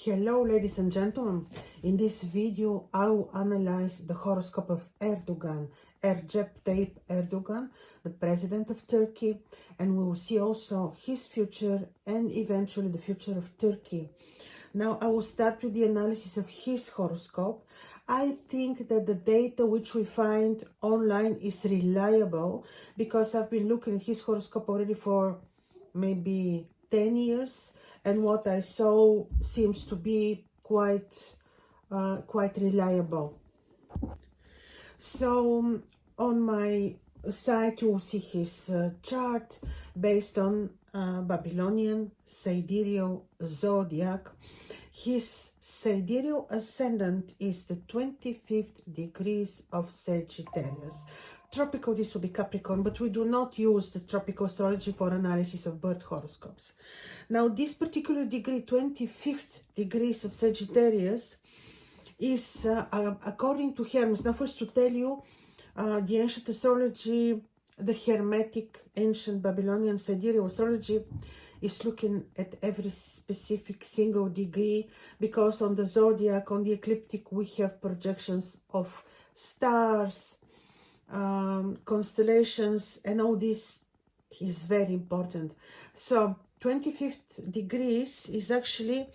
Hello ladies and gentlemen, in this video I will analyze the horoscope of Erdogan, Recep Tayyip Erdogan, the president of Turkey, and we will see also his future and eventually the future of Turkey. Now I will start with the analysis of his horoscope. I think that the data which we find online is reliable because I've been looking at his horoscope already for maybe 10 years, and what I saw seems to be quite reliable. So on my site you will see his chart based on Babylonian sidereal zodiac. His sidereal ascendant is the 25th degrees of Sagittarius. Tropical, this will be Capricorn, but we do not use the tropical astrology for analysis of birth horoscopes. Now, this particular degree, 25th degrees of Sagittarius, is according to Hermes. Now, first to tell you, the ancient astrology, the Hermetic, ancient Babylonian sidereal astrology, is looking at every specific single degree, because on the zodiac, on the ecliptic, we have projections of stars, constellations, and all this is very important. So 25th degrees is actually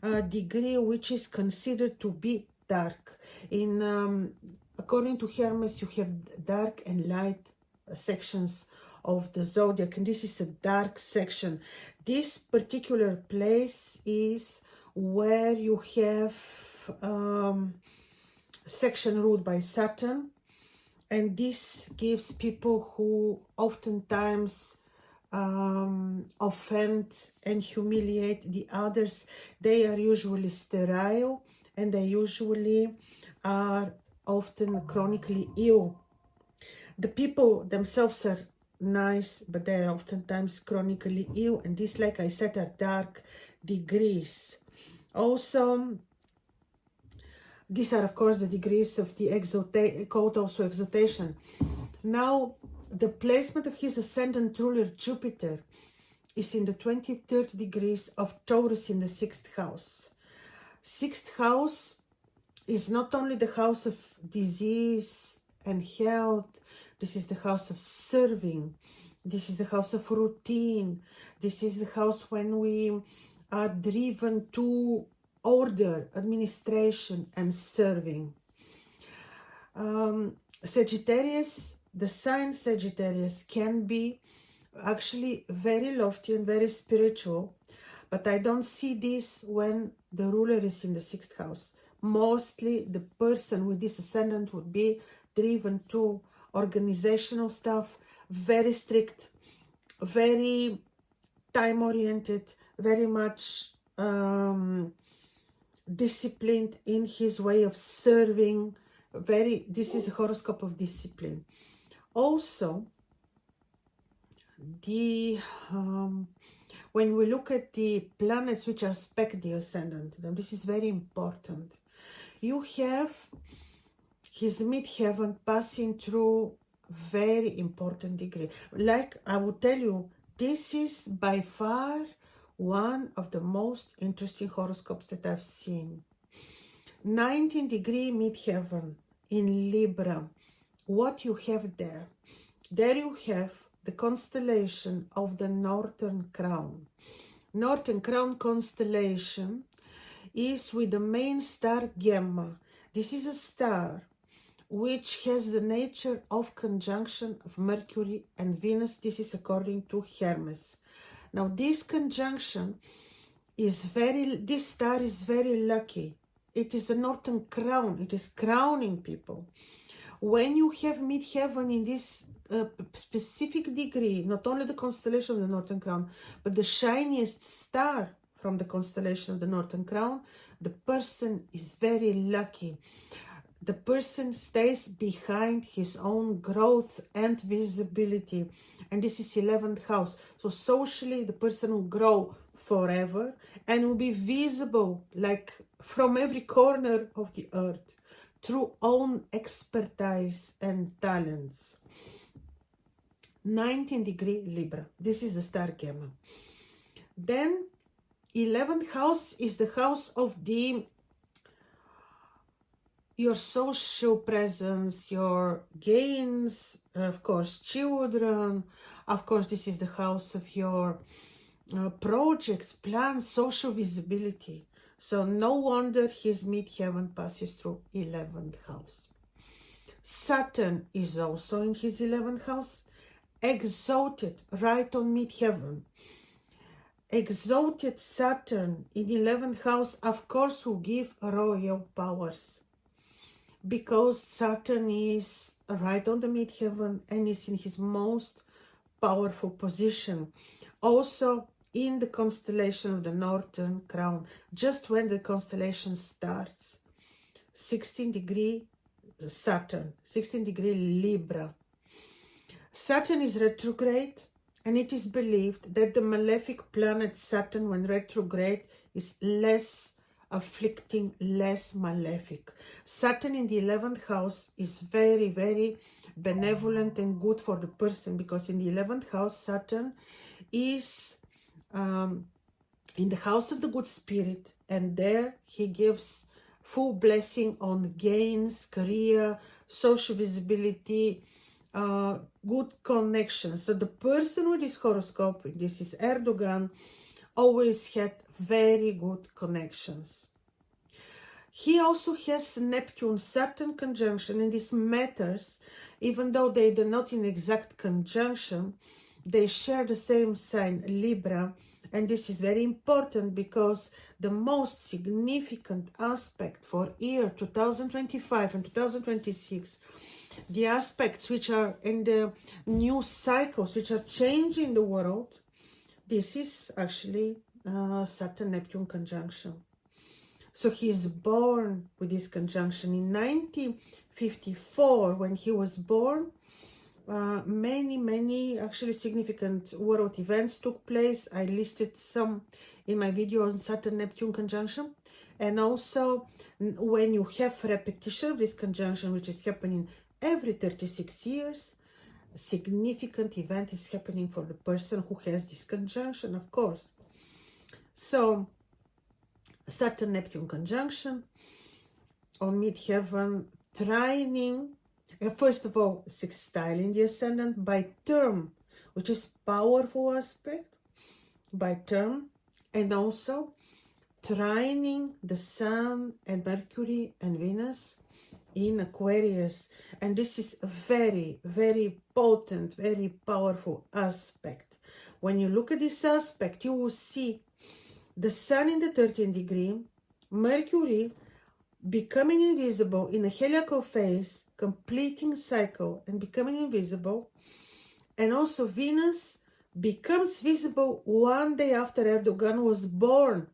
a degree which is considered to be dark. In according to Hermes, you have dark and light sections of the zodiac, and this is a dark section. This particular place is where you have section ruled by Saturn, and this gives people who oftentimes offend and humiliate the others. They are usually sterile, and they usually are often chronically ill. The people themselves are nice, but they are oftentimes chronically ill, and this, like I said, are dark degrees. Also, these are of course the degrees of the called also exaltation. Now, the placement of his ascendant ruler Jupiter is in the 23rd degrees of Taurus in the 6th house. 6th house is not only the house of disease and health, this is the house of serving, this is the house of routine, this is the house when we are driven to order, administration, and serving. Sagittarius, the sign Sagittarius can be actually very lofty and very spiritual, but I don't see this when the ruler is in the 6th house. Mostly the person with this ascendant would be driven to organizational stuff, very strict, very time-oriented, very much disciplined in his way of serving. This is a horoscope of discipline. Also, when we look at the planets which aspect the ascendant, now this is very important. You have his midheaven passing through very important degree. Like I will tell you, this is by far one of the most interesting horoscopes that I've seen. 19 degree midheaven in Libra. What you have there? There you have the constellation of the Northern Crown. Northern Crown constellation is with the main star Gemma. This is a star which has the nature of conjunction of Mercury and Venus. This is according to Hermes. Now, this conjunction is this star is very lucky. It is the Northern Crown. It is crowning people. When you have midheaven in this specific degree, not only the constellation of the Northern Crown, but the shiniest star from the constellation of the Northern Crown, the person is very lucky. The person stays behind his own growth and visibility. And this is 11th house. So socially, the person will grow forever and will be visible like from every corner of the earth through own expertise and talents. 19 degree Libra. This is the star Gemma. Then 11th house is the house of your social presence, your gains, of course, children. Of course, this is the house of your projects, plans, social visibility. So no wonder his midheaven passes through 11th house. Saturn is also in his 11th house, exalted right on midheaven. Exalted Saturn in 11th house, of course, will give royal powers, because Saturn is right on the midheaven and is in his most powerful position. Also in the constellation of the Northern Crown, just when the constellation starts, 16 degree Saturn, 16 degree Libra. Saturn is retrograde, and it is believed that the malefic planet Saturn, when retrograde, is less afflicting, less malefic. Saturn in the 11th house is very, very benevolent and good for the person, because in the 11th house, Saturn is in the house of the good spirit, and there he gives full blessing on gains, career, social visibility, good connections. So the person with this horoscope, this is Erdogan, always had very good connections. He also has Neptune-Saturn conjunction, and this matters, even though they are not in exact conjunction, they share the same sign, Libra, and this is very important because the most significant aspect for year 2025 and 2026, the aspects which are in the new cycles, which are changing the world, this is actually Saturn-Neptune conjunction. So he is born with this conjunction. In 1954, when he was born, many actually significant world events took place. I listed some in my video on Saturn-Neptune conjunction. And also, when you have repetition of this conjunction, which is happening every 36 years, a significant event is happening for the person who has this conjunction, of course. So, Saturn-Neptune conjunction on midheaven, trining, first of all, sextiling the ascendant by term, which is powerful aspect, by term, and also trining the Sun and Mercury and Venus in Aquarius. And this is a very, very potent, very powerful aspect. When you look at this aspect, you will see the Sun in the 13th degree, Mercury becoming invisible in a heliacal phase, completing cycle and becoming invisible, and also Venus becomes visible one day after Erdogan was born.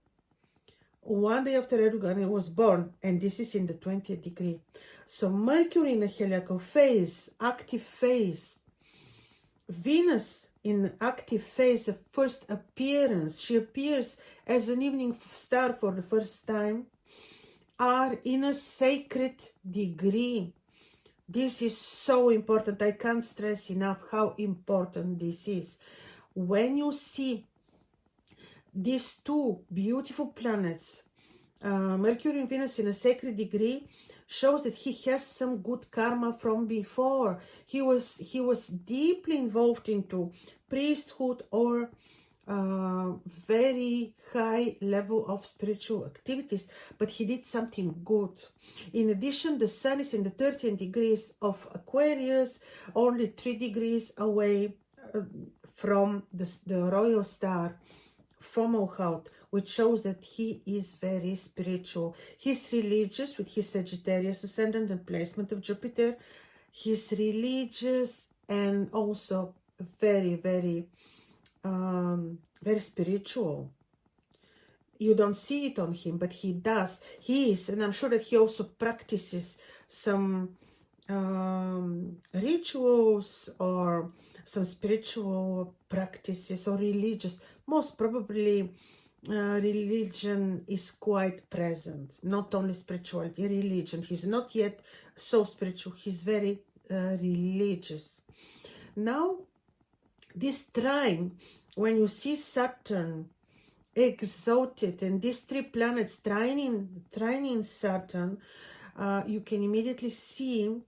One day after Erdogan was born, and this is in the 20th degree. So Mercury in a heliacal phase, active phase, Venus in active phase of first appearance, she appears as an evening star for the first time, are in a sacred degree. This is so important. I can't stress enough how important this is. When you see these two beautiful planets, Mercury and Venus in a sacred degree, shows that he has some good karma from before. He was deeply involved into priesthood or very high level of spiritual activities, but he did something good. In addition, the Sun is in the 13 degrees of Aquarius, only 3 degrees away from the royal star Fomalhaut, which shows that he is very spiritual. He's religious with his Sagittarius ascendant and placement of Jupiter. He's religious and also very, very spiritual. You don't see it on him, but he does. He is, and I'm sure that he also practices some rituals or some spiritual practices or religious. Most probably religion is quite present, not only spirituality, religion. He's not yet so spiritual, he's very religious. Now, this trine, when you see Saturn exalted, and these three planets trining Saturn, you can immediately see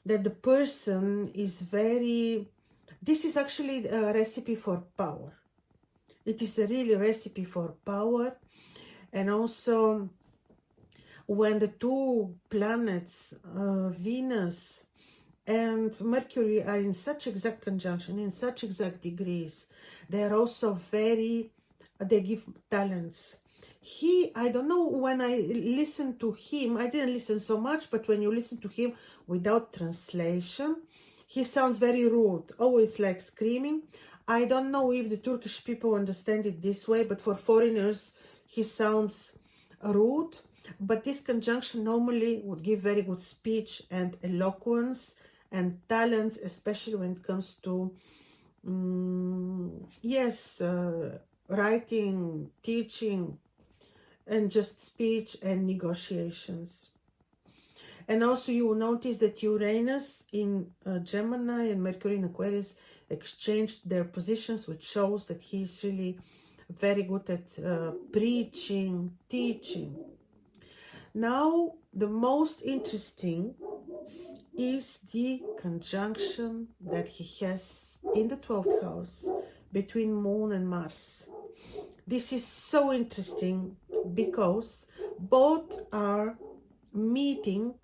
that the person is very, this is actually a recipe for power. It is a really recipe for power. And also when the two planets, Venus and Mercury, are in such exact conjunction, in such exact degrees, they are also very, they give talents. I don't know, when I listened to him, I didn't listen so much, but when you listen to him without translation, he sounds very rude, always like screaming. I don't know if the Turkish people understand it this way, but for foreigners, he sounds rude. But this conjunction normally would give very good speech and eloquence and talents, especially when it comes to, writing, teaching, and just speech and negotiations. And also you will notice that Uranus in Gemini and Mercury in Aquarius exchanged their positions, which shows that he's really very good at preaching, teaching. Now, the most interesting is the conjunction that he has in the 12th house between Moon and Mars. This is so interesting because both are meeting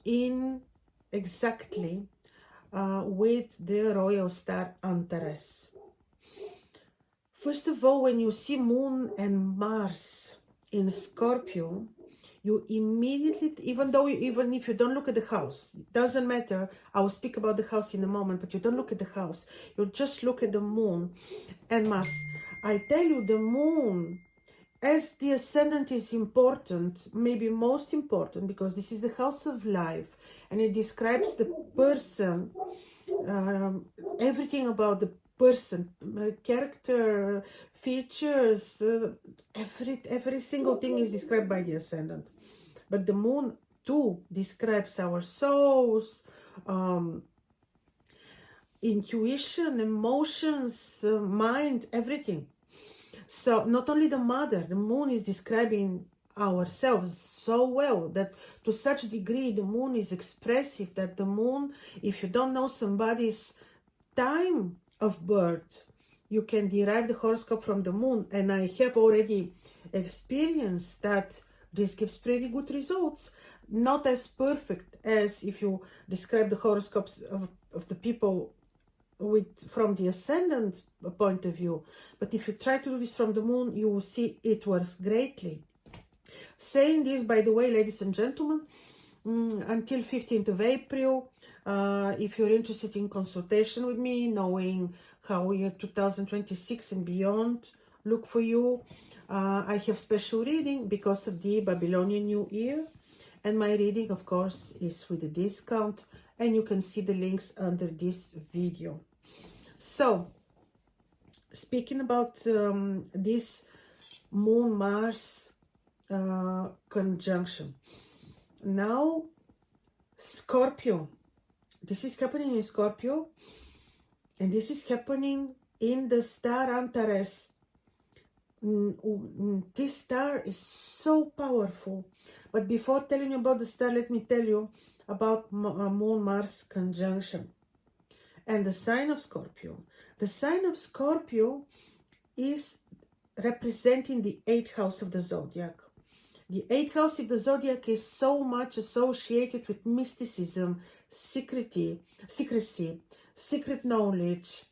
in exactly with the royal star Antares. First of all, when you see Moon and Mars in Scorpio, you immediately, even if you don't look at the house, it doesn't matter. I will speak about the house in a moment, but you don't look at the house. You just look at the Moon and Mars. I tell you, the Moon, as the ascendant, is important, maybe most important, because this is the house of life, and it describes the person, everything about the person, character, features, every single thing is described by the ascendant. But the Moon too describes our souls, intuition, emotions, mind, everything. So not only the mother, the Moon is describing ourselves so well, that to such a degree the Moon is expressive, that the Moon, if you don't know somebody's time of birth, you can derive the horoscope from the Moon. And I have already experienced that this gives pretty good results. Not as perfect as if you describe the horoscopes of the people from the ascendant point of view, but if you try to do this from the Moon, you will see it works greatly. Saying this, by the way, ladies and gentlemen, until 15th of April, if you're interested in consultation with me, knowing how year 2026 and beyond look for you, I have special reading because of the Babylonian New Year, and my reading, of course, is with a discount, and you can see the links under this video. So, speaking about this Moon-Mars conjunction. Now, Scorpio. This is happening in Scorpio, and this is happening in the star Antares. This star is so powerful. But before telling you about the star, let me tell you about Moon-Mars conjunction and the sign of Scorpio. The sign of Scorpio is representing the 8th house of the zodiac. The 8th house of the zodiac is so much associated with mysticism, secrecy, secret knowledge,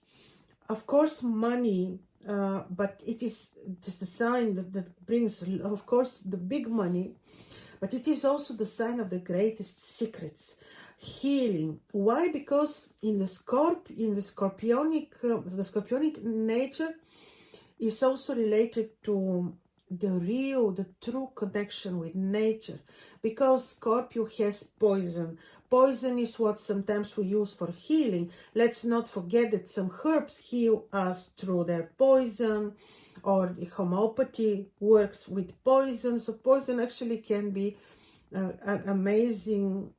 of course money, but it is just the sign that brings, of course, the big money, but it is also the sign of the greatest secrets, healing. Why? Because in the scorpionic nature is also related to the true connection with nature, because Scorpio has poison. Poison is what sometimes we use for healing. Let's not forget that some herbs heal us through their poison, or homeopathy works with poison. So poison actually can be an amazing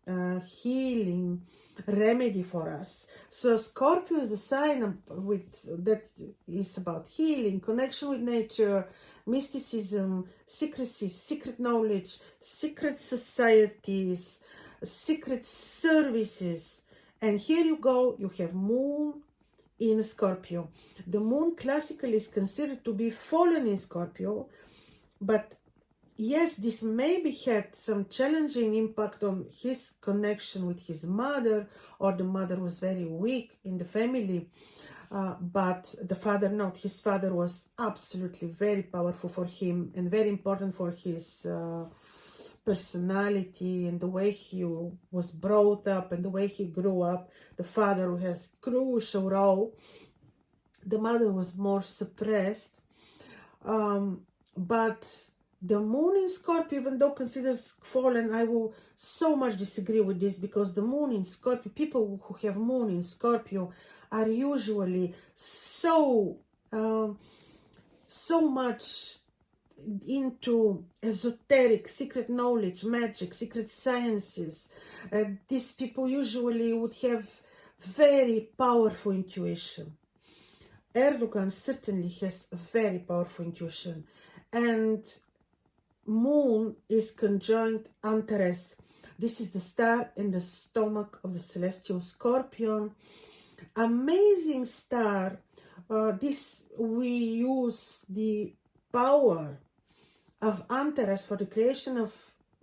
healing remedy for us. So Scorpio is the sign that is about healing, connection with nature, mysticism, secrecy, secret knowledge, secret societies, secret services. And here you go, you have Moon in Scorpio. The Moon classically is considered to be fallen in Scorpio, but yes, this maybe had some challenging impact on his connection with his mother, or the mother was very weak in the family. But the father not. His father was absolutely very powerful for him and very important for his personality and the way he was brought up and the way he grew up. The father has crucial role. The mother was more suppressed. But the Moon in Scorpio, even though considered fallen, I will so much disagree with this, because the Moon in Scorpio, people who have Moon in Scorpio are usually so much into esoteric, secret knowledge, magic, secret sciences. These people usually would have very powerful intuition. Erdogan certainly has very powerful intuition, and Moon is conjunct Antares. This is the star in the stomach of the celestial Scorpion. Amazing star. This we use the power of Antares for the creation of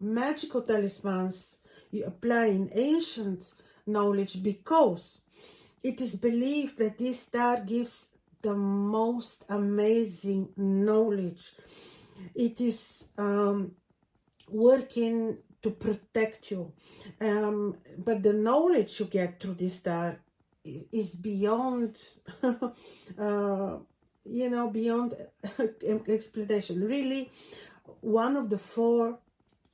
magical talismans you apply in ancient knowledge, because it is believed that this star gives the most amazing knowledge. It is working to protect you, but the knowledge you get through this star is beyond beyond explanation. Really, one of the 4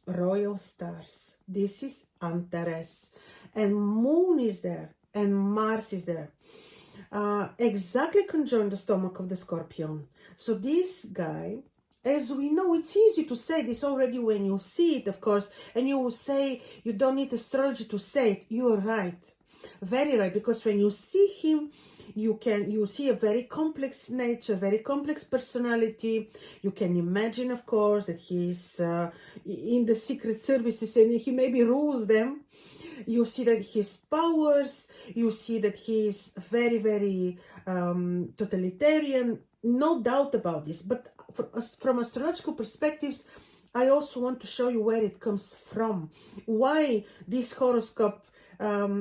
royal stars. This is Antares, and Moon is there and Mars is there, exactly conjoined the stomach of the Scorpion. So this guy, as we know, it's easy to say this already when you see it, of course, and you will say you don't need astrology to say it. You are right, very right, because when you see him, you see a very complex nature, very complex personality. You can imagine, of course, that he is in the secret services and he maybe rules them. You see that his powers, you see that he is very, very totalitarian, no doubt about this. But from astrological perspectives, I also want to show you where it comes from, why this horoscope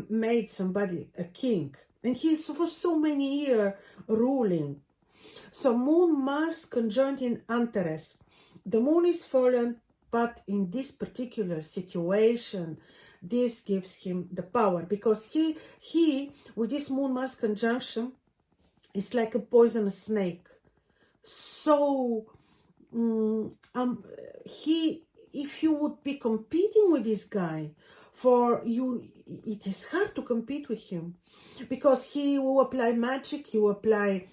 made somebody a king. And he's for so many years ruling. So Moon Mars conjoined in Antares. The Moon is fallen, but in this particular situation, this gives him the power, because he with this Moon Mars conjunction is like a poisonous snake. So if you would be competing with this guy, for you, it is hard to compete with him, because he will apply magic, he will apply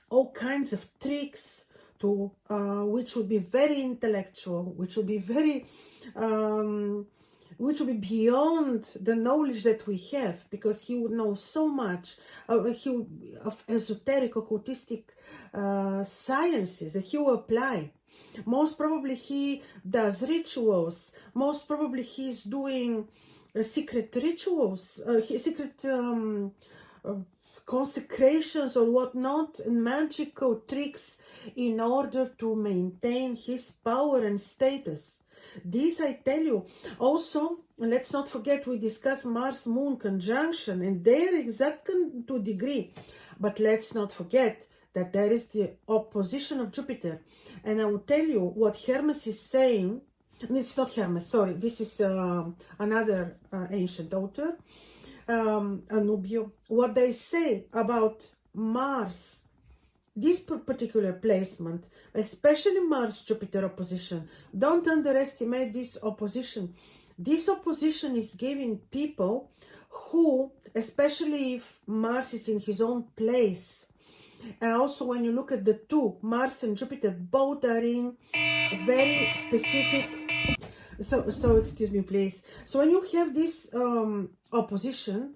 all kinds of tricks to which will be very intellectual, which will be very which will be beyond the knowledge that we have, because he would know so much of esoteric, occultistic sciences that he will apply. Most probably he does rituals. Most probably he's doing secret rituals, secret consecrations or whatnot, and magical tricks in order to maintain his power and status. This I tell you. Also, let's not forget, we discussed Mars-Moon conjunction and they're exact to degree. But let's not forget that there is the opposition of Jupiter. And I will tell you what Hermes is saying. It's not Hermes, sorry. This is another ancient author, Anubio. What they say about Mars, this particular placement, especially Mars-Jupiter opposition, don't underestimate this opposition. This opposition is giving people who, especially if Mars is in his own place, and also when you look at the two, Mars and Jupiter, both are in very specific, so excuse me please. So when you have this opposition,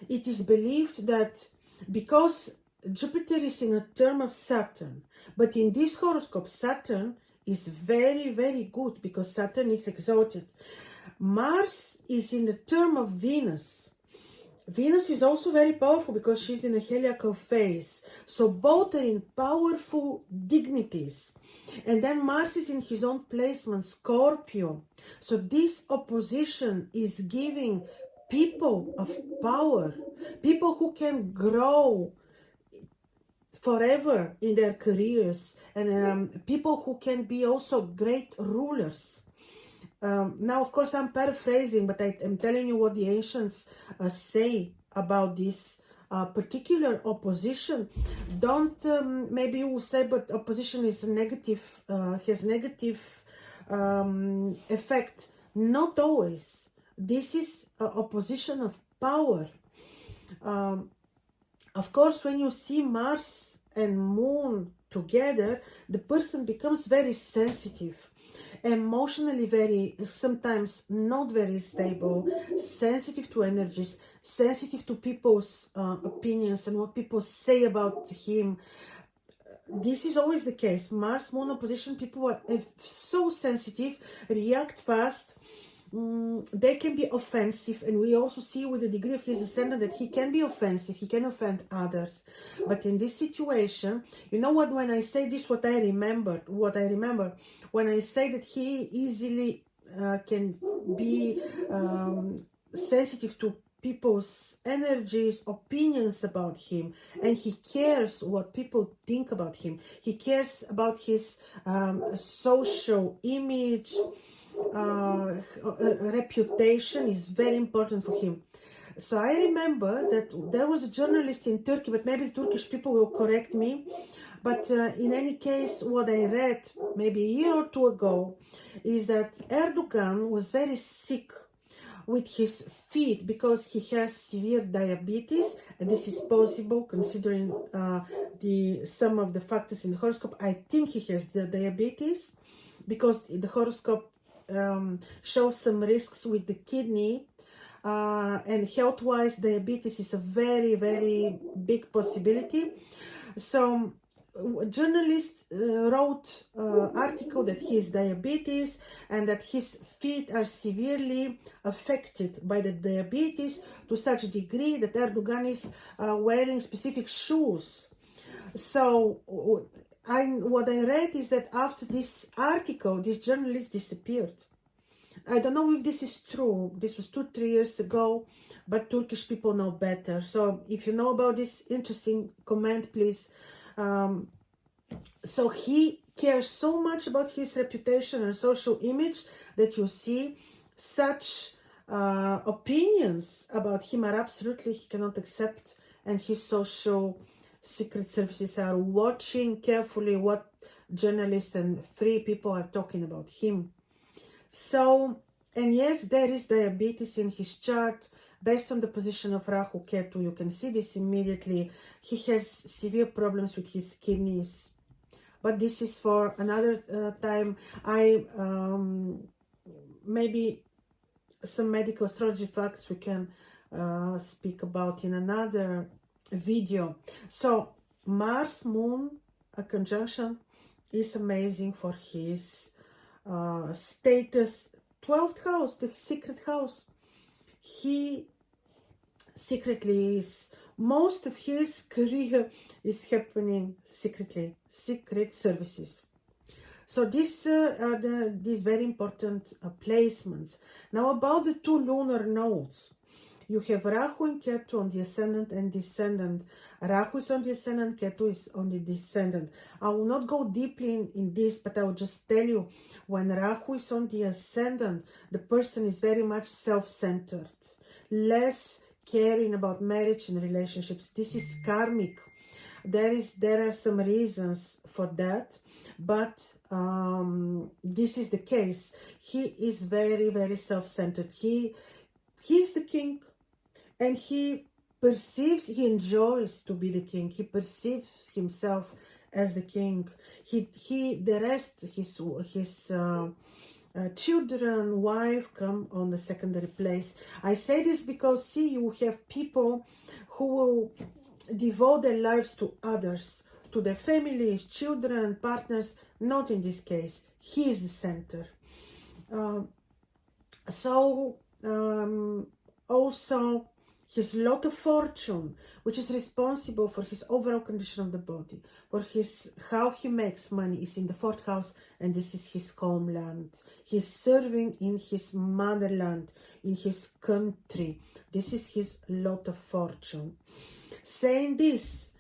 it is believed that because Jupiter is in a term of Saturn, but in this horoscope, Saturn is very, very good because Saturn is exalted. Mars is in the term of Venus. Venus is also very powerful because she's in a heliacal phase. So both are in powerful dignities. And then Mars is in his own placement, Scorpio. So this opposition is giving people of power, people who can grow forever in their careers, and people who can be also great rulers. Now, of course, I'm paraphrasing, but I'm telling you what the ancients say about this particular opposition. Don't, maybe you will say, but opposition is negative, has negative effect. Not always. This is opposition of power. Of course, when you see Mars and Moon together, the person becomes very sensitive, emotionally very, sometimes not very stable, sensitive to energies, sensitive to people's opinions and what people say about him. This is always the case. Mars, Moon opposition, people are so sensitive, react fast. They can be offensive, and we also see with the degree of his ascendant that he can be offensive, he can offend others. But in this situation, you know what, when I say this, what I remember, when I say that he easily can be sensitive to people's energies, opinions about him, and he cares what people think about him. He cares about his social image, reputation is very important for him. So I remember that there was a journalist in Turkey, but maybe Turkish people will correct me. But in any case, what I read maybe a year or two ago is that Erdogan was very sick with his feet because he has severe diabetes, and this is possible considering some of the factors in the horoscope. I think he has the diabetes because the horoscope shows some risks with the kidney, and health-wise, diabetes is a very, very big possibility. So a journalist wrote article that he has diabetes and that his feet are severely affected by the diabetes to such a degree that Erdogan is wearing specific shoes. So what I read is that after this article, this journalist disappeared. I don't know if this is true. This was 2-3 years ago, but Turkish people know better. So if you know about this interesting comment, please. So he cares so much about his reputation and social image that you see such opinions about him are absolutely he cannot accept, and his social secret services are watching carefully what journalists and free people are talking about him. So, and yes, there is diabetes in his chart based on the position of Rahu Ketu. You can see this immediately. He has severe problems with his kidneys, but this is for another time. Maybe some medical astrology facts we can speak about in another video. So Mars Moon a conjunction is amazing for his status. 12th house, the secret house. He secretly is, most of his career is happening secretly, secret services. So these are these very important placements. Now about the two lunar nodes. You have Rahu and Ketu on the ascendant and descendant. Rahu is on the ascendant, Ketu is on the descendant. I will not go deeply in this, but I will just tell you, when Rahu is on the ascendant, the person is very much self-centered, less caring about marriage and relationships. This is karmic. There are some reasons for that, but this is the case. He is very, very self-centered. He is the king, and he enjoys to be the king. He perceives himself as the king. The rest, his children, wife, come on the secondary place. I say this because, see, you have people who will devote their lives to others, to their families, children, partners. Not in this case. He is the center. Also, his lot of fortune, which is responsible for his overall condition of the body, for how he makes money, is in the fourth house, and this is his homeland. He's serving in his motherland, in his country. This is his lot of fortune. Saying this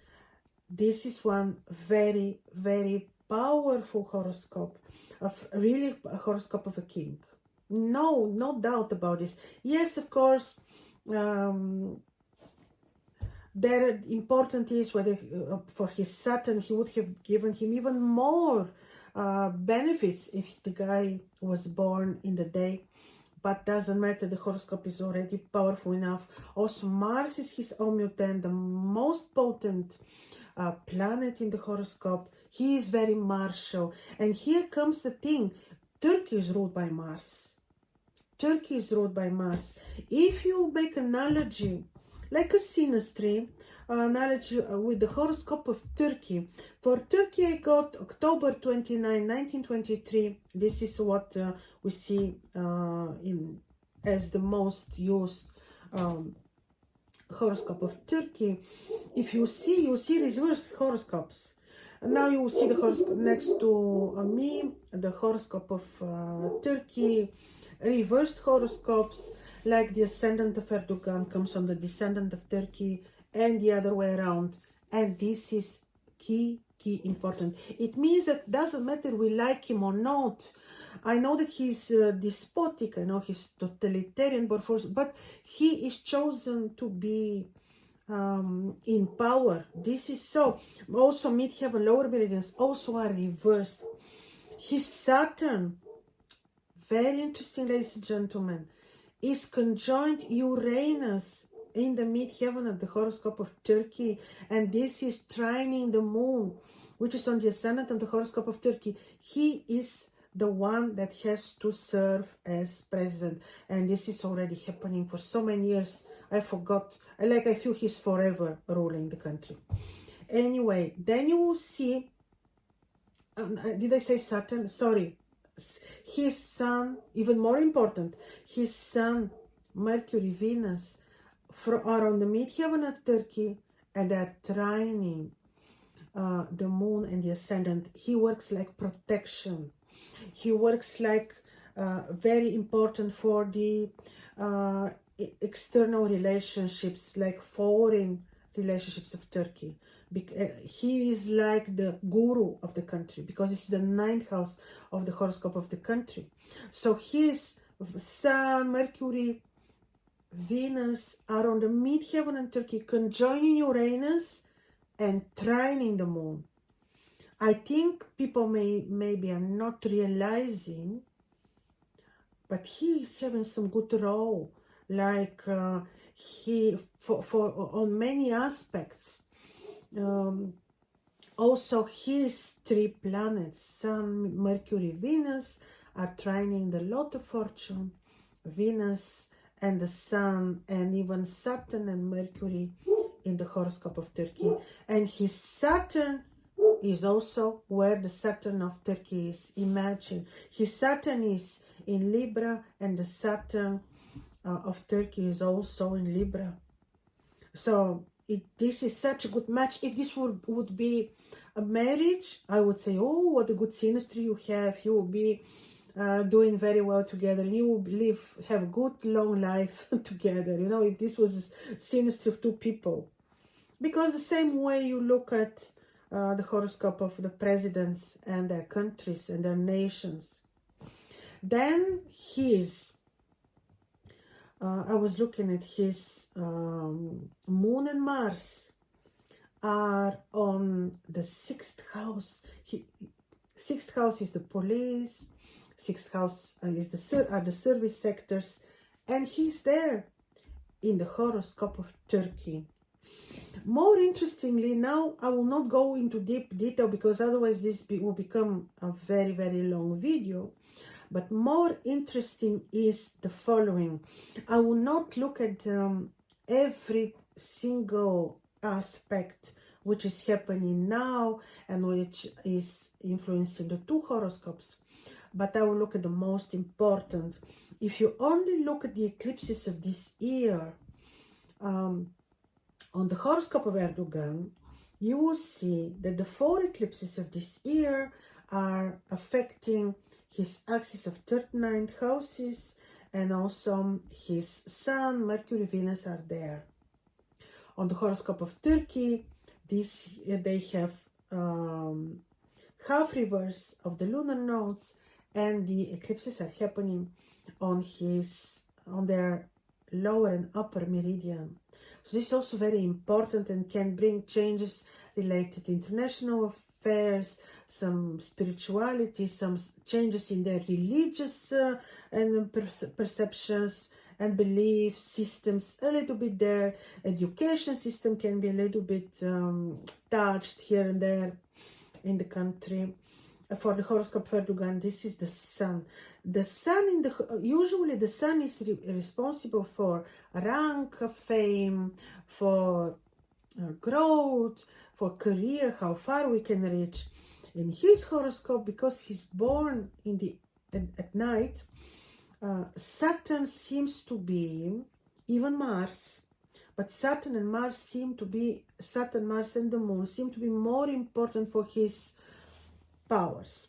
is one very, very powerful horoscope, really a horoscope of a king. No doubt about this. Yes, of course, there important is whether for his Saturn he would have given him even more benefits if the guy was born in the day, but doesn't matter. The horoscope is already powerful enough. Also, Mars is his Omuten, the most potent planet in the horoscope. He is very martial, and here comes the thing: Turkey is ruled by Mars. Turkey is ruled by Mars. If you make analogy, like a synastry, analogy with the horoscope of Turkey. For Turkey, I got October 29, 1923. This is what we see as the most used horoscope of Turkey. If you see reverse horoscopes. Now you will see the horoscope next to me, the horoscope of Turkey, reversed horoscopes, like the ascendant of Erdogan comes on the descendant of Turkey, and the other way around. And this is key important. It means that it doesn't matter we like him or not. I know that he's despotic, I know he's totalitarian, but he is chosen to be in power. This is so. Also, midheaven, lower meridians also are reversed. His Saturn, very interesting, ladies and gentlemen, is conjoined Uranus in the midheaven of the horoscope of Turkey, and this is trining the moon, which is on the ascendant of the horoscope of Turkey. He is the one that has to serve as president, and this is already happening for so many years. I forgot. I feel he's forever ruling the country. Anyway, then you will see. Did I say Saturn? Sorry. His sun, even more important, his sun, Mercury, Venus, are on the midheaven of Turkey, and they're trining the moon and the ascendant. He works like protection. He works like very important for the external relationships, like foreign relationships of Turkey. He is like the guru of the country, because it's the 9th house of the horoscope of the country. So his Sun, Mercury, Venus are on the midheaven in Turkey, conjoining Uranus and trining the moon. I think people maybe are not realizing, but he is having some good role, like he for on many aspects. Also, his 3 planets, Sun, Mercury, Venus, are trining the lot of fortune. Venus and the Sun, and even Saturn and Mercury in the horoscope of Turkey. And his Saturn is also where the Saturn of Turkey is. Imagine, his Saturn is in Libra, and the Saturn of Turkey is also in Libra. So this is such a good match. If this would be a marriage, I would say, oh, what a good synastry you have. You will be doing very well together, and you will have a good long life together, you know, if this was a synastry of 2 people. Because the same way you look at the horoscope of the presidents and their countries and their nations. Then I was looking at his Moon and Mars are on the 6th house. 6th house is the police, 6th house are the service sectors, and he's there in the horoscope of Turkey. More interestingly, now I will not go into deep detail, because otherwise this will become a very, very long video. But more interesting is the following. I will not look at every single aspect which is happening now and which is influencing the two horoscopes. But I will look at the most important. If you only look at the eclipses of this year, on the horoscope of Erdogan, you will see that the 4 eclipses of this year are affecting his axis of 39 houses, and also his Sun, Mercury, Venus are there. On the horoscope of Turkey, they have half reverse of the lunar nodes, and the eclipses are happening on their lower and upper meridian. So this is also very important and can bring changes related to international affairs, some spirituality, some changes in their religious and perceptions and belief systems a little bit there. Education system can be a little bit touched here and there in the country. For the horoscope of Erdogan, this is the Sun. The Sun usually the Sun is responsible for rank, fame, for growth, for career, how far we can reach. In his horoscope, because he's born at night, Saturn seems to be, even Mars, but Saturn and Mars Saturn, Mars and the Moon seem to be more important for his powers.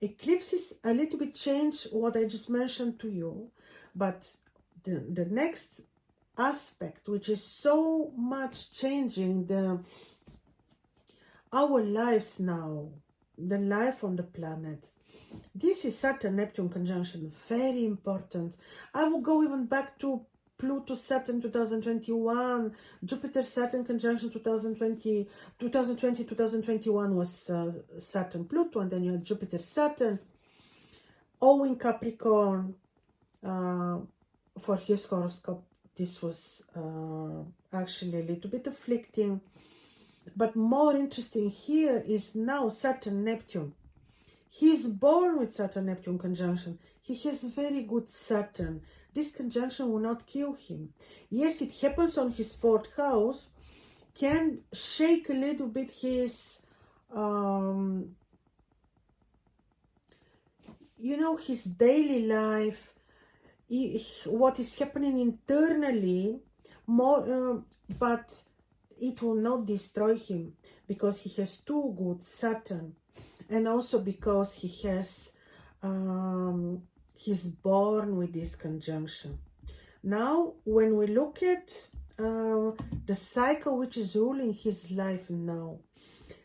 Eclipses a little bit change what I just mentioned to you, but the next aspect, which is so much changing our lives now, the life on the planet, this is Saturn-Neptune conjunction, very important. I will go even back to Pluto-Saturn 2021, Jupiter-Saturn conjunction 2020, 2021 was Saturn-Pluto, and then you had Jupiter-Saturn, all in Capricorn. For his horoscope, this was actually a little bit afflicting. But more interesting here is now Saturn-Neptune. He's born with Saturn-Neptune conjunction. He has very good Saturn. This conjunction will not kill him. Yes, it happens on his 4th house, can shake a little bit his, his daily life, what is happening internally, but it will not destroy him because he has 2 good Saturn. And also because he's born with this conjunction. Now, when we look at the cycle which is ruling his life now,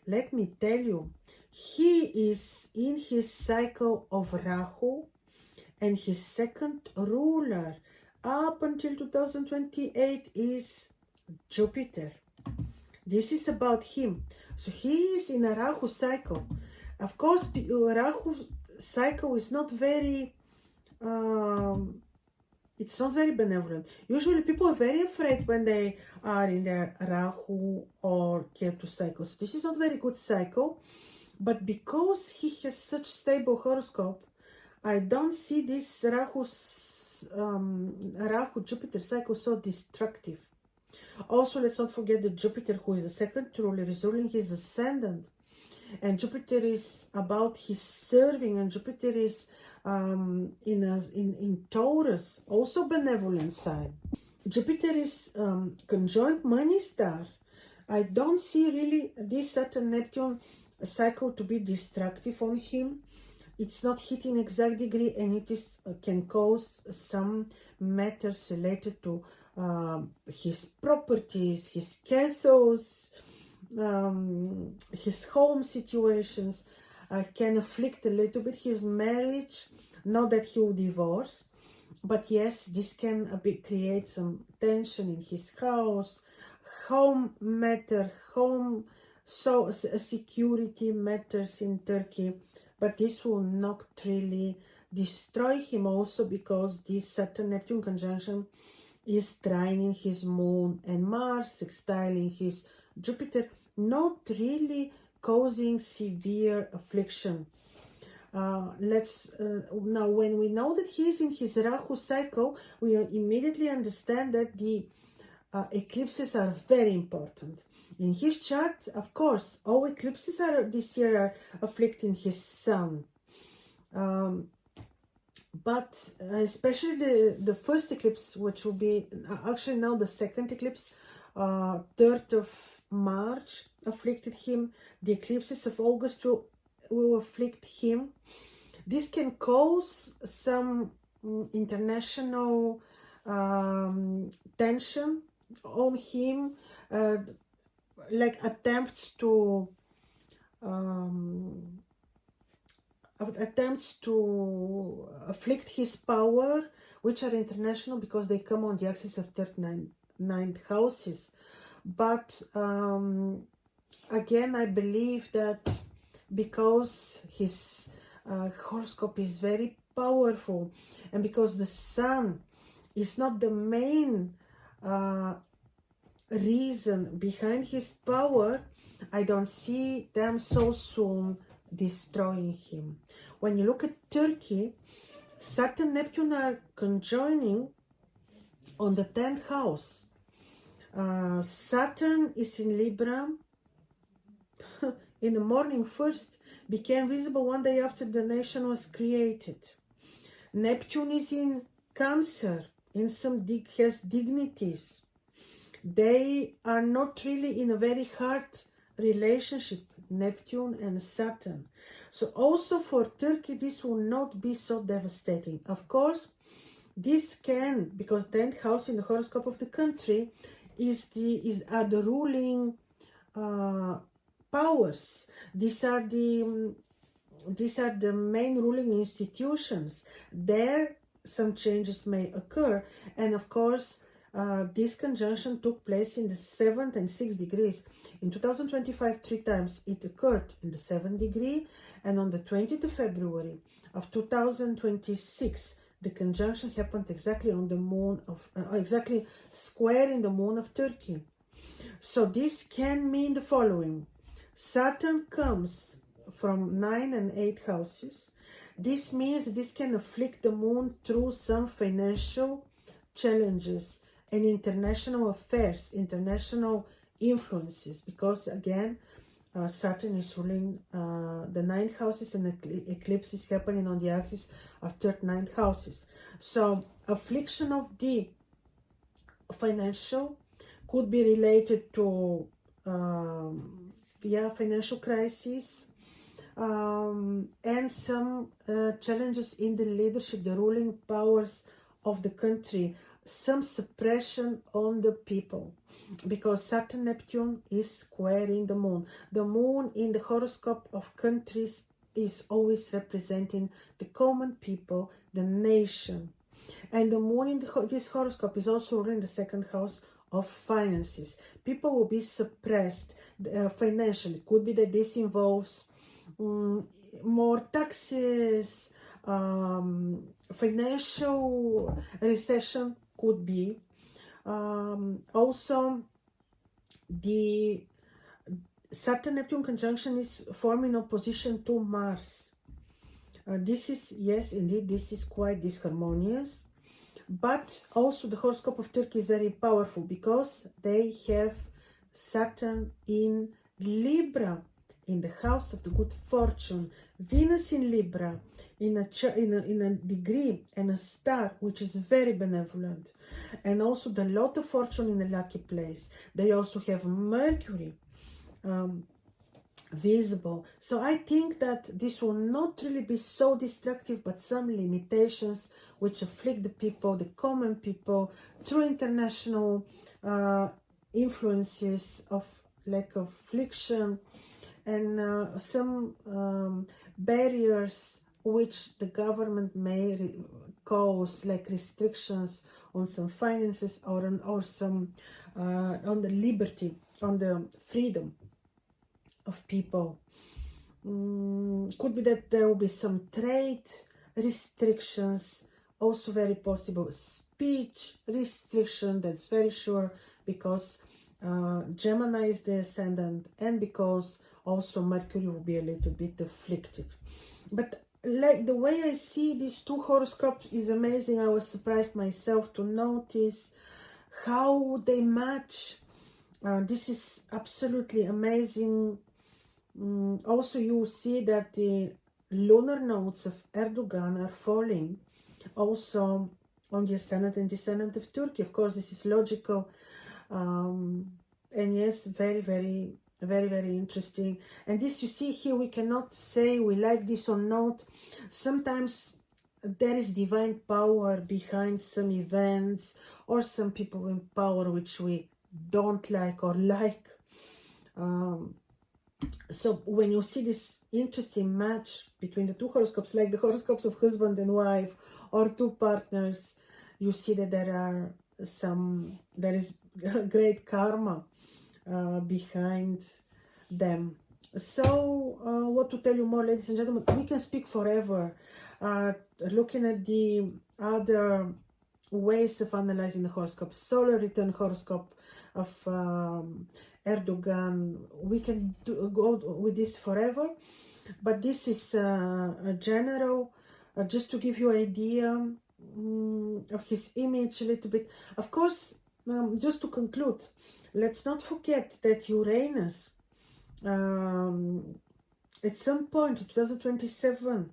let me tell you, he is in his cycle of Rahu, and his 2nd ruler up until 2028 is Jupiter. This is about him. So he is in a Rahu cycle. Of course, Rahu cycle is not very, it's not very benevolent. Usually people are very afraid when they are in their Rahu or Ketu cycles. This is not very good cycle, but because he has such stable horoscope, I don't see this Rahu Jupiter cycle so destructive. Also, let's not forget that Jupiter, who is the 2nd ruler, is ruling his ascendant. And Jupiter is about his serving, and Jupiter is in Taurus, also benevolent sign. Jupiter is conjunct money star. I don't see really this Saturn-Neptune cycle to be destructive on him. It's not hitting exact degree, and it can cause some matters related to his properties, his castles, his home situations, can afflict a little bit his marriage. Not that he will divorce, but yes, this can create some tension in his house, home matter, security matters in Turkey. But this will not really destroy him, also because this Saturn-Neptune conjunction is trining his Moon and Mars, sextiling his Jupiter, not really causing severe affliction. Now, when we know that he is in his Rahu cycle, we immediately understand that the eclipses are very important. In his chart, of course, all eclipses are this year are afflicting his sun. But especially the first eclipse, which will be actually now the second eclipse, 3rd of March afflicted him. The eclipses of August will afflict him. This can cause some international tension on him, like attempts to afflict his power, which are international because they come on the axis of 3rd, 9th houses. But again, I believe that because his horoscope is very powerful, and because the sun is not the main reason behind his power, I don't see them so soon destroying him. When you look at Turkey, Saturn and Neptune are conjoining on the 10th house. Saturn is in Libra in the morning first, became visible one day after the nation was created. Neptune is in Cancer, has dignities. They are not really in a very hard relationship, Neptune and Saturn. So also for Turkey, this will not be so devastating. Of course, this can, because 10th house in the horoscope of the country is the ruling powers. These are the main ruling institutions. There some changes may occur, and of course this conjunction took place in the 7th and 6th degrees. In 2025, 3 times it occurred in the 7th degree, and on the 20th of February of 2026, the conjunction happened exactly on the moon of, exactly square in the moon of Turkey. So this can mean the following. Saturn comes from 9 and 8 houses. This means this can afflict the moon through some financial challenges and international affairs, international influences, because again, Saturn is ruling the 9th houses, and the eclipse is happening on the axis of 3rd, 9th houses. So affliction of the financial could be related to financial crisis, and some challenges in the leadership, the ruling powers of the country, some suppression on the people, because Saturn Neptune is squaring the moon. The moon in the horoscope of countries is always representing the common people, the nation. And the moon in this horoscope is also ruling the 2nd house of finances. People will be suppressed financially. Could be that this involves more taxes, financial recession could be. Also, the Saturn-Neptune conjunction is forming opposition to Mars. This is, yes, indeed, this is quite disharmonious. But also the horoscope of Turkey is very powerful because they have Saturn in Libra, in the house of the good fortune, Venus in Libra, in a degree and a star which is very benevolent, and also the lot of fortune in a lucky place. They also have Mercury visible. So I think that this will not really be so destructive, but some limitations which afflict the people, the common people, through international influences of like affliction, and some barriers which the government may cause, like restrictions on some finances or some on the liberty, on the freedom of people. Could be that there will be some trade restrictions, also very possible speech restriction, that's very sure, because Gemini is the ascendant, and because also Mercury will be a little bit afflicted. But like the way I see these two horoscopes is amazing. I was surprised myself to notice how they match. This is absolutely amazing. Also, you see that the lunar nodes of Erdogan are falling also on the ascendant and descendant of Turkey. Of course, this is logical. And yes, very, very, very, very interesting. And this, you see here, we cannot say we like this or not. Sometimes there is divine power behind some events or some people in power which we don't like or like. So when you see this interesting match between the two horoscopes, like the horoscopes of husband and wife or two partners, you see that there is great karma behind them. So what to tell you more, ladies and gentlemen, we can speak forever. Looking at the other ways of analyzing the horoscope, solar return horoscope of Erdogan, we can go with this forever, but this is a general, just to give you an idea of his image a little bit. Of course, just to conclude, let's not forget that Uranus, at some point in 2027,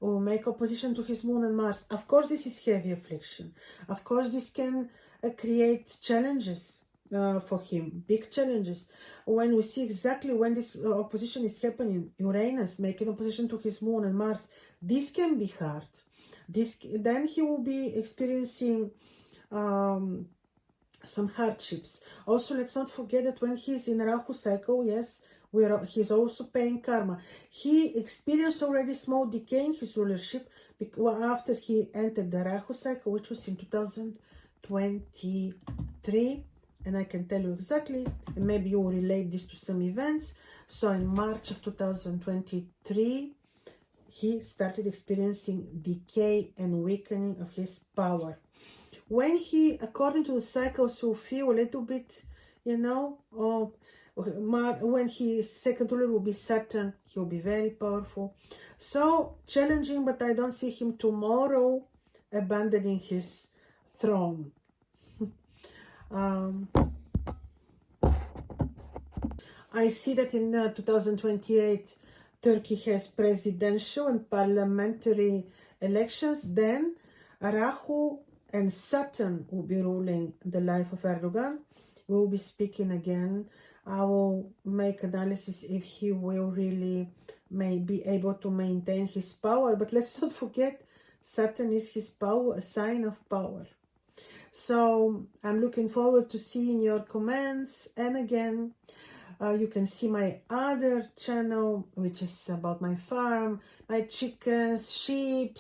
will make opposition to his moon and Mars. Of course, this is heavy affliction. Of course, this can create challenges for him, big challenges. When we see exactly when this opposition is happening, Uranus making opposition to his moon and Mars, this can be hard. Then he will be experiencing some hardships. Also, let's not forget that when he's in Rahu cycle, yes, he's also paying karma. He experienced already small decay in his rulership after he entered the Rahu cycle, which was in 2023. And I can tell you exactly, and maybe you will relate this to some events. So in March of 2023, he started experiencing decay and weakening of his power. When he, according to the cycles, will feel a little bit, when his second ruler will be Saturn, he will be very powerful. So challenging, but I don't see him tomorrow abandoning his throne. I see that in 2028, Turkey has presidential and parliamentary elections. Then Rahu and Saturn will be ruling the life of Erdogan. We will be speaking again. I will make analysis if he will really be able to maintain his power. But let's not forget, Saturn is his power, a sign of power. So I'm looking forward to seeing your comments. And again, you can see my other channel, which is about my farm, my chickens, sheep.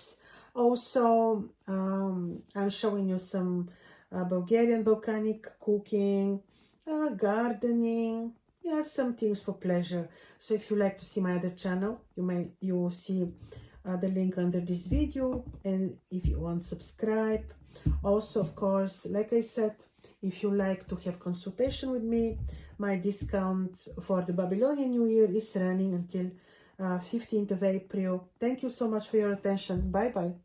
Also, I'm showing you some Bulgarian volcanic cooking, gardening, some things for pleasure. So if you like to see my other channel, you will see the link under this video. And if you want, subscribe. Also, of course, like I said, if you like to have consultation with me, my discount for the Babylonian New Year is running until 15th of April. Thank you so much for your attention. Bye-bye.